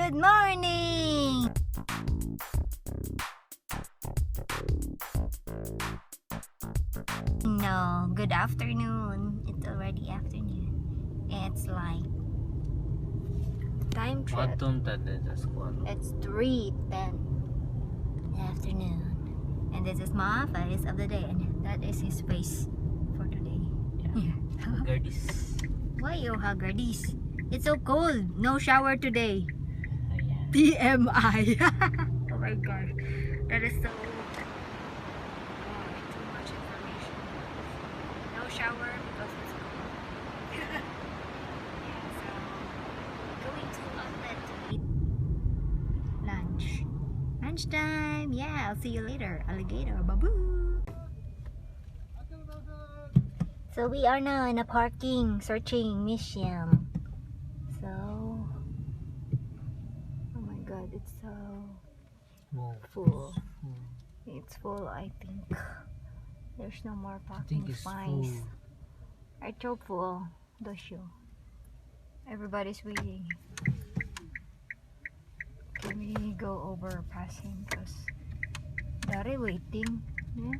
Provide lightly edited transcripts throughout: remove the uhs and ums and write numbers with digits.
Good morning! No, good afternoon. It's already afternoon. It's like time trip. It's 3:10 in the afternoon. And this is my face of the day. And that is his face for today. Yeah. Haggardis. Why you haggardis? It's so cold. No shower today. Ayan. TMI. Oh my god. That is so... too much information. No shower because it's cold. Yeah, so going to outlet to eat lunch. Lunchtime. Yeah, I'll see you later. Alligator. Baboo. So we are now in a parking searching mission. So, oh my god, it's so full. It's full, I think. There's no more parking space. I so full. Dosyo. Everybody's waiting. Can we go over passing? Because they're waiting. Yeah?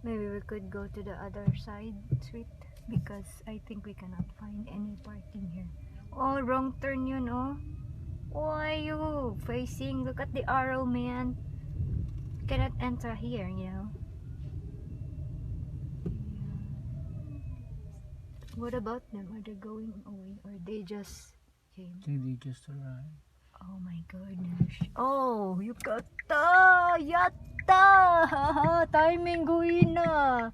Maybe we could go to the other side street because I think we cannot find any parking here. Oh, wrong turn yun, oh. Why you facing? Look at the arrow, man. Cannot enter here, you know. What about them? Are they going away or they just came? I think they just arrived. Oh my goodness. Oh, yukata! Yatta! Timing going na.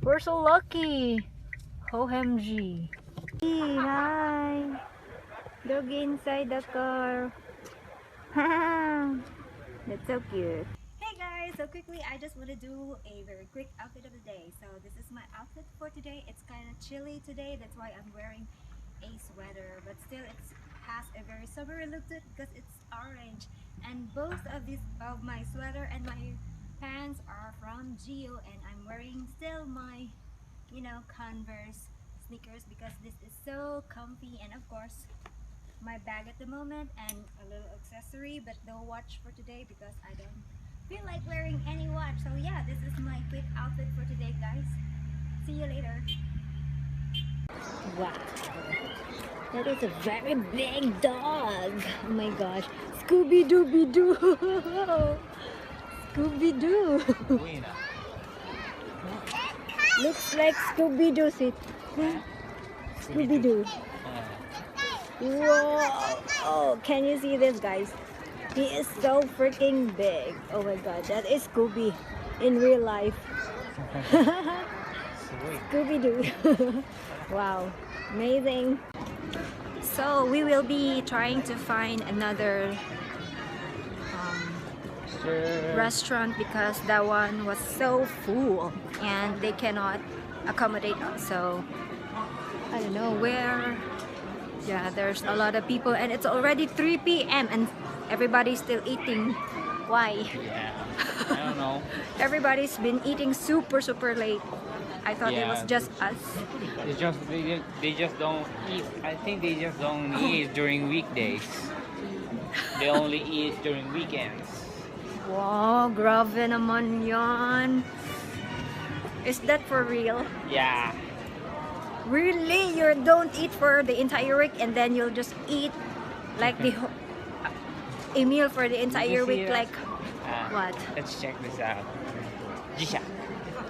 We're so lucky. OMG. Hi. Doggy inside the car. That's so cute. Hey guys, so quickly I just want to do a very quick outfit of the day. So this is my outfit for today. It's kind of chilly today. That's why I'm wearing a sweater. But still it has a very summery look to it because it's orange. And both of my sweater and my pants are from Geo. And I'm wearing still my, you know, Converse sneakers because this is so comfy. And of course my bag at the moment and a little accessory, but no watch for today because I don't feel like wearing any watch. So yeah, this is my quick outfit for today, guys. See you later. Wow, that is a very big dog. Oh my gosh, Scooby-Dooby-Doo. Scooby-Doo. Looks like Scooby-Doo. Sit. Scooby-Doo. Whoa! Oh, can you see this, guys? He is so freaking big. Oh my god, that is Scooby in real life. Scooby-Doo. Wow, amazing. So we will be trying to find another restaurant because that one was so full and they cannot accommodate us. So I don't know where. Yeah, there's a lot of people and it's already 3 p.m. and everybody's still eating. Why? Yeah, I don't know. Everybody's been eating super late. I thought it was just us. They just don't eat. I think they just don't eat during weekdays. They only eat during weekends. Wow, grabe naman yan. Is that for real? Yeah. Really? You don't eat for the entire week and then you'll just eat like a meal for the entire week, like what? Let's check this out. G-Shock.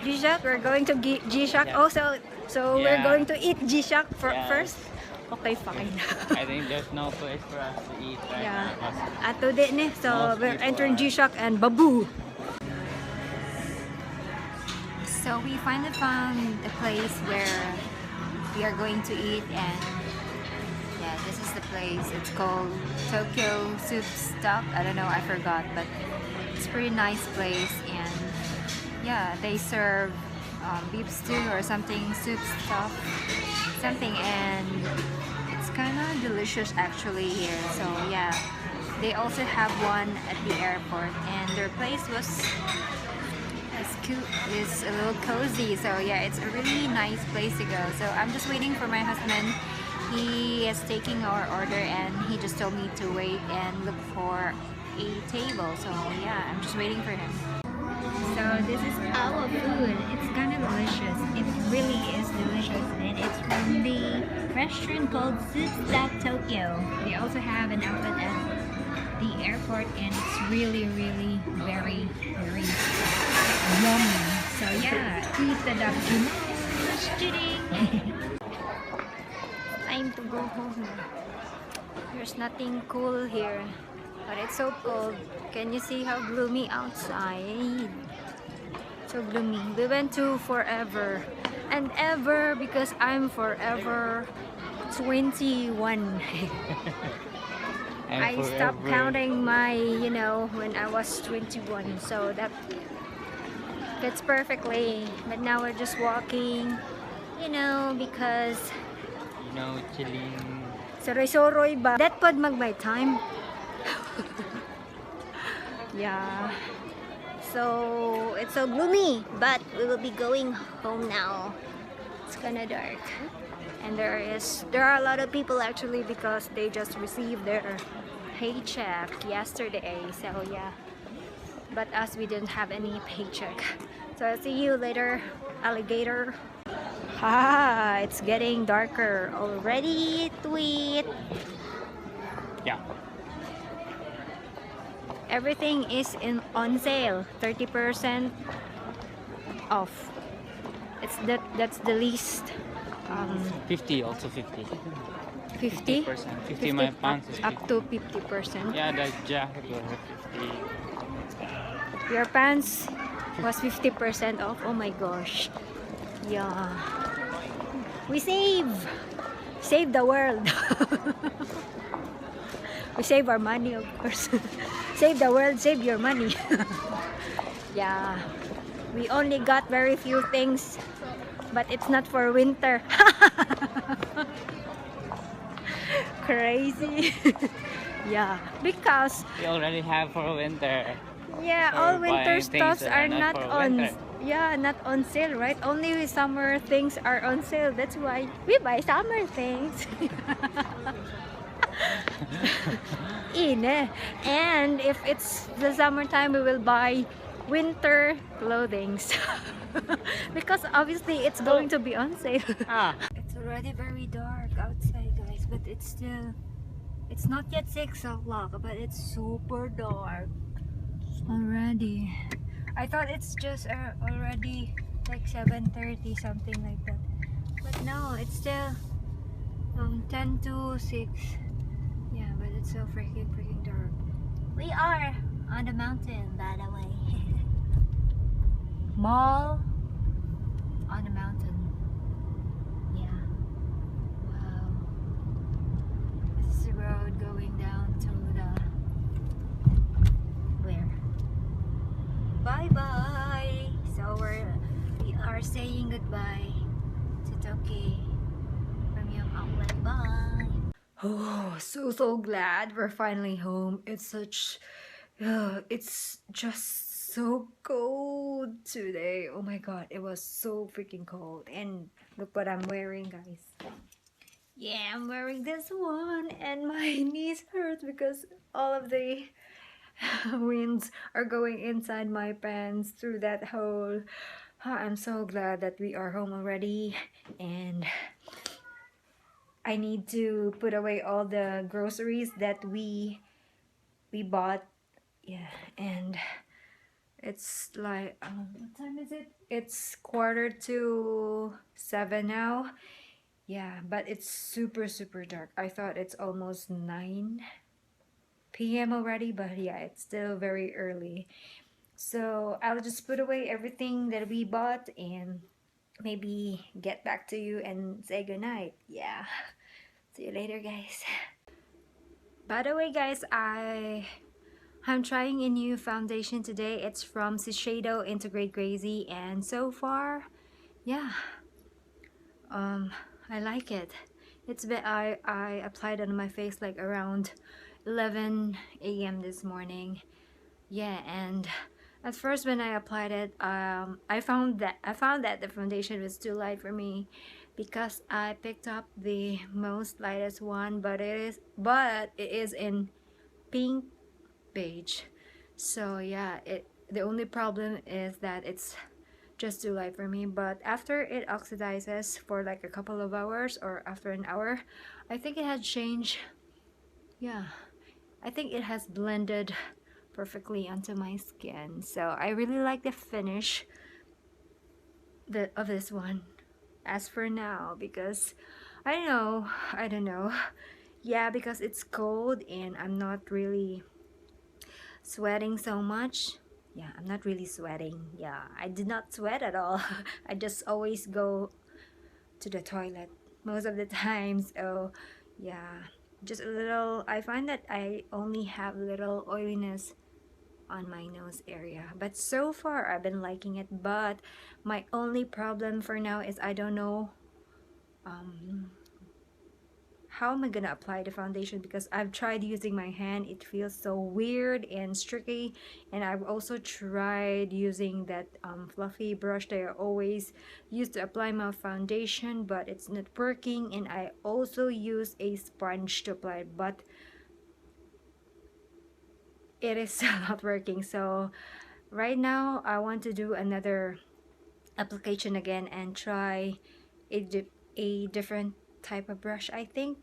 G-Shock? We're going to G-Shock Yeah. also. So we're going to eat G-Shock first? Okay, fine. I think there's no place for us to eat right now. Ato din eh. So Most we're people entering are- G-Shock and Babu. So we finally found a place where we are going to eat, and yeah, this is the place. It's called Tokyo Soup Stock. I don't know, I forgot, but it's a pretty nice place. And yeah, they serve beef stew or something, soup stuff, something, and it's kind of delicious actually here. So yeah, they also have one at the airport, and their place was is a little cozy. So yeah, it's a really nice place to go. So I'm just waiting for my husband. He he is taking our order, and he just told me to wait and look for a table. So yeah, I'm just waiting for him. So this is our food. It's kind of delicious. It really is delicious, and it's from the restaurant called Soup Stop Tokyo. They also have an outlet at the airport, and it's really very yummy. So yeah, eat the time to go home. There's nothing cool here, but it's so cold. Can you see how gloomy outside? So gloomy. We went to Forever and Ever because I'm forever 21. I stopped counting my, when I was 21. So that fits perfectly. But now we're just walking, because chilling. Soroy-soroy ba? That pod mag-by time. Yeah. So it's so gloomy, but we will be going home now. It's kind of dark, and there are a lot of people actually because they just received their paycheck yesterday. So yeah, but us, we didn't have any paycheck. So I'll see you later, alligator. Ha! It's getting darker already. Tweet. Yeah. Everything is on sale, 30% off. That's the least. 50 also 50. 50? 50 my pants is 50. Up to 50%. Yeah, the jacket was 50. Your pants was 50% off. Oh my gosh. Yeah. We save the world. We save our money, of course. Save the world, save your money. Yeah. We only got very few things, but it's not for winter. Crazy. Yeah, because We already have for winter. yeah, So all winter buying things stuffs that are not not for on winter. not on sale, right? Only summer things are on sale. That's why we buy summer things. And if it's the summertime, we will buy winter clothing. Because obviously it's going to be on sale. It's already very dark outside, guys, but it's not yet 6 o'clock, but it's super dark already. I thought it's just already like 7:30, something like that, but no, it's still 10 to 6. Yeah, but it's so freaking dark. We are on the mountain, by the way. Mall on the mountain. Yeah. Wow. This is the road going down to the where? Bye bye. So we are saying goodbye to Toki from your outlet. Bye. Oh, so glad we're finally home. It's just so cold today. Oh my god, it was so freaking cold. And look what I'm wearing, guys. Yeah, I'm wearing this one, and my knees hurt because all of the winds are going inside my pants through that hole. I'm so glad that we are home already, and I need to put away all the groceries that we bought. Yeah, and it's like what time is it? It's 7:15 now. Yeah, but it's super dark. I thought it's almost 9 p.m. already, but yeah, it's still very early. So I'll just put away everything that we bought and maybe get back to you and say goodnight. Yeah. See you later, guys. By the way, guys, I'm trying a new foundation today. It's from Shiseido Integrate Crazy, and so far, yeah, I like it. I applied it on my face like around 11 a.m. this morning. Yeah, and at first when I applied it, I found that the foundation was too light for me, because I picked up the most lightest one, but it is in pink beige. So yeah, the only problem is that it's just too light for me, but after it oxidizes for like a couple of hours or after an hour, I think it has changed. Yeah, I think it has blended perfectly onto my skin. So I really like the finish of this one as for now, because I don't know. Yeah, because it's cold and I'm not really sweating so much. Yeah, I'm not really sweating. Yeah, I did not sweat at all. I just always go to the toilet most of the time. So yeah, just a little. I find that I only have little oiliness on my nose area, but so far I've been liking it. But my only problem for now is I don't know how am I gonna apply the foundation, because I've tried using my hand. It feels so weird and tricky, and I've also tried using that fluffy brush that I always use to apply my foundation, but it's not working. And I also use a sponge to apply it, but it is still not working. So right now I want to do another application again and try a different type of brush, I think.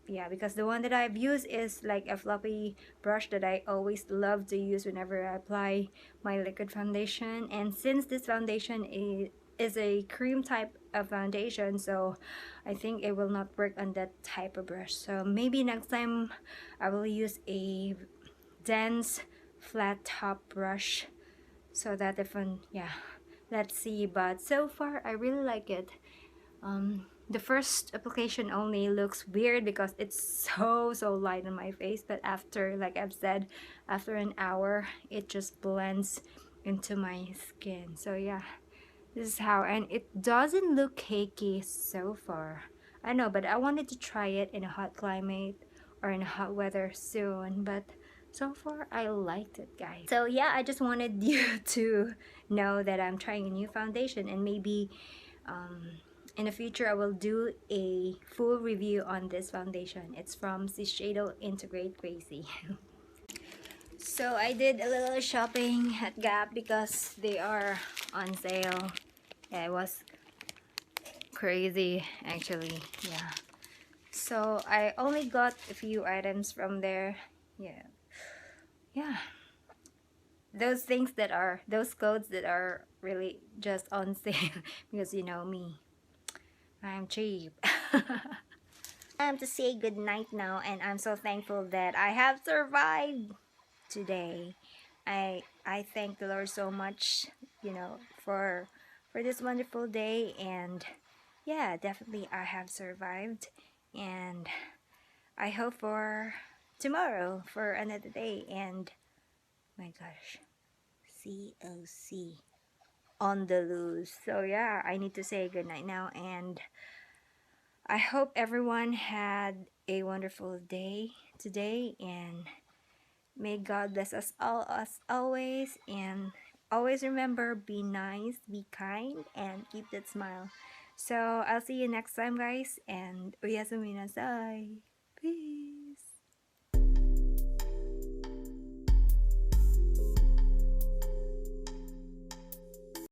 Yeah, because the one that I've used is like a floppy brush that I always love to use whenever I apply my liquid foundation. And since this foundation is a cream type of foundation, so I think it will not work on that type of brush. So maybe next time I will use a dense flat top brush, so that if yeah, let's see. But so far I really like it. The first application only looks weird because it's so light on my face, but after, like I've said, after an hour it just blends into my skin. So yeah, this is how, and it doesn't look cakey so far. I know, but I wanted to try it in a hot climate or in hot weather soon, but so far I liked it, guys. So yeah, I just wanted you to know that I'm trying a new foundation, and maybe in the future I will do a full review on this foundation. It's from Shiseido Integrate Crazy. So I did a little shopping at Gap because they are on sale. Yeah, it was crazy actually. Yeah, so I only got a few items from there. Yeah, those clothes that are really just on sale because you know me, I'm cheap. Time to say good night now, and I'm so thankful that I have survived today. I thank the Lord so much, you know, for this wonderful day. And yeah, definitely I have survived, and I hope for tomorrow for another day. And my gosh, COC on the loose. So yeah, I need to say good night now, and I hope everyone had a wonderful day today, and may God bless us all, us always. And always remember, be nice, be kind, and keep that smile. So I'll see you next time, guys, and uyasuminasai. Peace.